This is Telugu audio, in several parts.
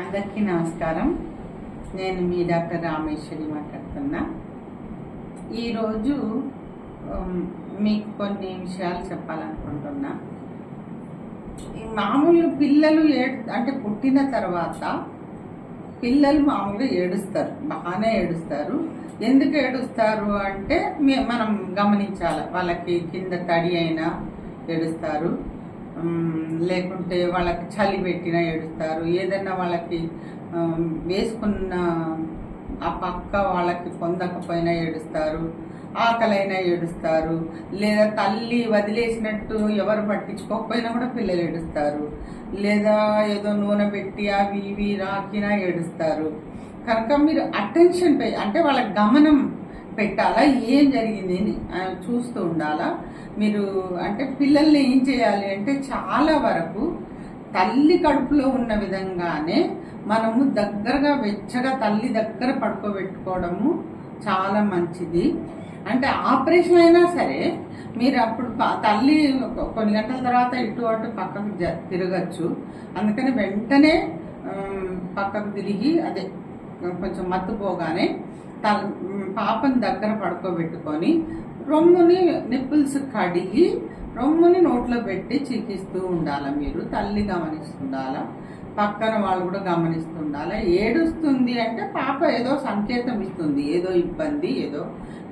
అందరికీ నమస్కారం. నేను మీ డాక్టర్ రామేశ్వరి మాట్లాడుతున్నా. ఈరోజు మీకు కొన్ని విషయాలు చెప్పాలనుకుంటున్నా. ఈ మామూలు పిల్లలు అంటే పుట్టిన తర్వాత పిల్లలు మామూలుగా ఏడుస్తారు, బాగానే ఏడుస్తారు. ఎందుకు ఏడుస్తారు అంటే మనం గమనించాలి. వాళ్ళకి కింద తడి అయినా ఏడుస్తారు, లేకుంటే వాళ్ళకి చలి పెట్టినా ఏడుస్తారు, ఏదైనా వాళ్ళకి వేసుకున్న ఆ పక్క వాళ్ళకి పొందకపోయినా ఏడుస్తారు, ఆకలైనా ఏడుస్తారు, లేదా తల్లి వదిలేసినట్టు ఎవరు పట్టించుకోకపోయినా కూడా పిల్లలు ఏడుస్తారు, లేదా ఏదో నూనె పెట్టి అవి ఇవి రాకినా ఏడుస్తారు. కనుక మీరు అటెన్షన్ అంటే వాళ్ళ గమనం పెట్టాలా, ఏం జరిగింది చూస్తూ ఉండాలా మీరు. అంటే పిల్లల్ని ఏం చేయాలి అంటే చాలా వరకు తల్లి కడుపులో ఉన్న విధంగానే మనము దగ్గరగా వెచ్చగా తల్లి దగ్గర పడుకోబెట్టుకోవడము చాలా మంచిది. అంటే ఆపరేషన్ అయినా సరే మీరు అప్పుడు తల్లి కొన్ని గంటల తర్వాత ఇటు అటు పక్కకు తిరగచ్చు. అందుకని వెంటనే పక్కకు తిరిగి అదే కొంచెం మత్తుపోగానే పాపని దగ్గర పడుకోబెట్టుకొని రొమ్ముని నిప్పుల్స్ కడిగి రొమ్ముని నోట్లో పెట్టి చీకిస్తూ ఉండాలి. మీరు తల్లి గమనిస్తుండాలా, పక్కన వాళ్ళు కూడా గమనిస్తుండాలా. ఏడుస్తుంది అంటే పాప ఏదో సంకేతం ఇస్తుంది, ఏదో ఇబ్బంది, ఏదో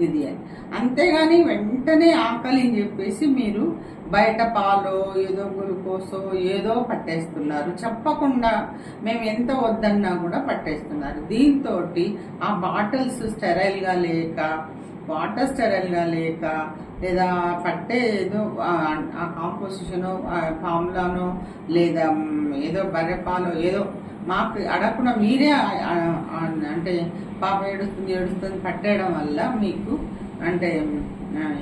ఇది అని. అంతేగాని వెంటనే ఆకలి అని చెప్పేసి మీరు బయట పాలో ఏదో గ్లూకోసో ఏదో పట్టేస్తున్నారు, చెప్పకుండా మేము ఎంత వద్దన్నా కూడా పట్టేస్తున్నారు. దీంతో ఆ బాటిల్స్ స్టెరైల్గా లేక, వాటర్ స్టెరైల్గా లేక, లేదా పట్టే ఏదో ఆ కాంపోజిషనో ఫార్ములానో లేదా ఏదో బర్రెపాలో ఏదో మాకు అడగకుండా మీరే అంటే పాప ఏడుస్తుంది పట్టేయడం వల్ల మీకు అంటే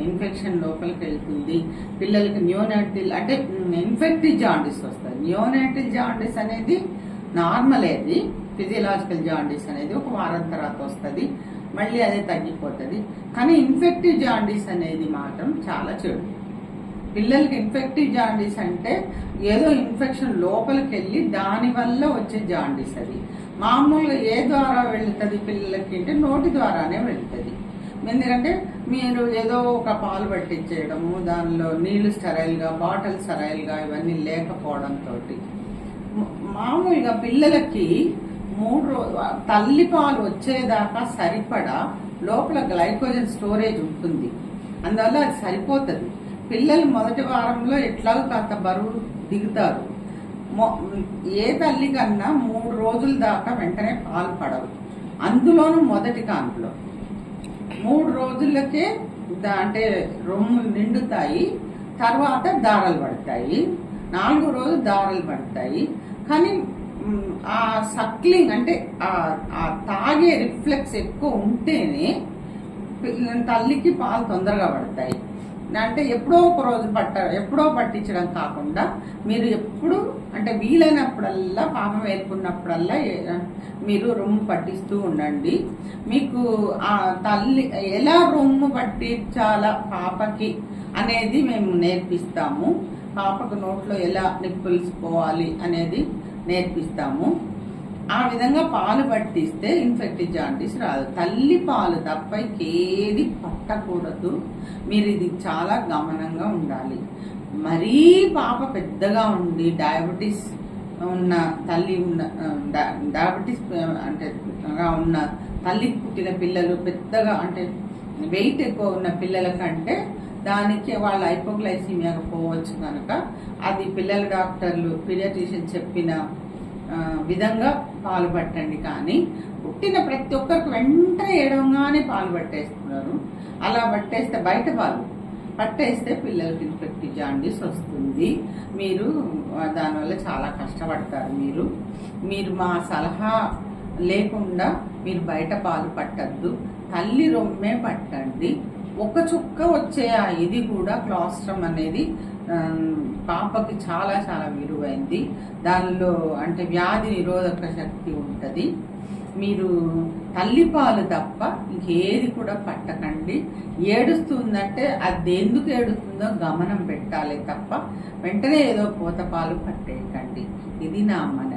ఇన్ఫెక్షన్ లోపలికి వెళ్తుంది. పిల్లలకి నియోనాటిల్ అంటే ఇన్ఫెక్టివ్ జాండీస్ వస్తుంది. నియోనాటిల్ జాండీస్ అనేది నార్మల్, అది ఫిజియలాజికల్ జాండీస్ అనేది ఒక వారం తర్వాత వస్తుంది, మళ్ళీ అదే తగ్గిపోతుంది. కానీ ఇన్ఫెక్టివ్ జాండీస్ అనేది మాత్రం చాలా చెడు. పిల్లలకి ఇన్ఫెక్టివ్ జాండీస్ అంటే ఏదో ఇన్ఫెక్షన్ లోపలికి వెళ్ళి దానివల్ల వచ్చే జాండీస్. అది మామూలుగా ఏ ద్వారా వెళ్తుంది పిల్లలకి అంటే నోటి ద్వారానే వెళ్తుంది. ఎందుకంటే మీరు ఏదో ఒక పాలు పట్టించేయడము, దానిలో నీళ్లు స్టెరైల్గా, బాటిల్ స్టెరైల్గా ఇవన్నీ లేకపోవడంతో మామూలుగా పిల్లలకి 3 రోజులు తల్లి పాలు వచ్చేదాకా సరిపడా లోపల గ్లైకోజన్ స్టోరేజ్ ఉంటుంది. అందువల్ల అది సరిపోతుంది. పిల్లలు మొదటి వారంలో ఎట్లాగో కాస్త బరువు దిగుతారు. ఏ తల్లి కన్నా 3 రోజుల దాకా వెంటనే పాలు పడవు. అందులోనూ మొదటి కాన్పులో 3 రోజులకే అంటే రొమ్ములు నిండుతాయి, తర్వాత దారాలు పడతాయి. 4వ రోజు దారాలు పడతాయి. కానీ ఆ సక్లింగ్ అంటే ఆ తాగే రిఫ్లెక్స్ ఎక్కువ ఉంటేనే తల్లికి పాలు తొందరగా పడతాయి. అంటే ఎప్పుడో ఒక రోజు ఎప్పుడో పట్టించడం కాకుండా మీరు ఎప్పుడు అంటే వీలైనప్పుడల్లా పాప వేలుకున్నప్పుడల్లా మీరు రొమ్ము పట్టిస్తూ ఉండండి. మీకు ఆ తల్లి ఎలా రొమ్ము పట్టించాలా పాపకి అనేది మేము నేర్పిస్తాము. పాపకు నోట్లో ఎలా నిప్పుల్స్ పోవాలి అనేది నేర్పిస్తాము. ఆ విధంగా పాలు పట్టిస్తే ఇన్ఫెక్టివ్ జాండీస్ రాదు. తల్లి పాలు తప్ప ఏది పట్టకూడదు. మీరు ఇది చాలా గమనంగా ఉండాలి. మరీ పాప పెద్దగా ఉండి డయాబెటీస్ ఉన్న తల్లి డయాబెటీస్ అంటే ఉన్న తల్లికి పుట్టిన పిల్లలు పెద్దగా అంటే వెయిట్ ఎక్కువ ఉన్న పిల్లల కంటే దానికి వాళ్ళ హైపోగ్లైసీమియాగా పోవచ్చు. కనుక అది పిల్లల డాక్టర్లు పీడియాట్రిషియన్ చెప్పిన విధంగా పాలు పట్టండి. కానీ పుట్టిన ప్రతి ఒక్కరికి వెంటనే ఏడవగానే పాలు పట్టేస్తున్నారు. అలా పట్టేస్తే బయట పాలు పట్టేస్తే పిల్లలకి ఇన్ఫెక్టివ్ జాండీస్ వస్తుంది. మీరు దానివల్ల చాలా కష్టపడతారు. మీరు మా సలహా లేకుండా మీరు బయట పాలు పట్టద్దు, తల్లి రొమ్మే పట్టండి. ఒక చుక్క వచ్చే ఇది కూడా క్లాస్ట్రమ్ అనేది పాపకి చాలా చాలా విలువైంది. దానిలో అంటే వ్యాధి నిరోధక శక్తి ఉంటుంది. మీరు తల్లిపాలు తప్ప ఇంకేది కూడా పట్టకండి. ఏడుస్తుందంటే అది ఎందుకు ఏడుస్తుందో గమనం పెట్టాలి తప్ప వెంటనే ఏదో పూత పాలు పట్టేయకండి. ఇది నా మన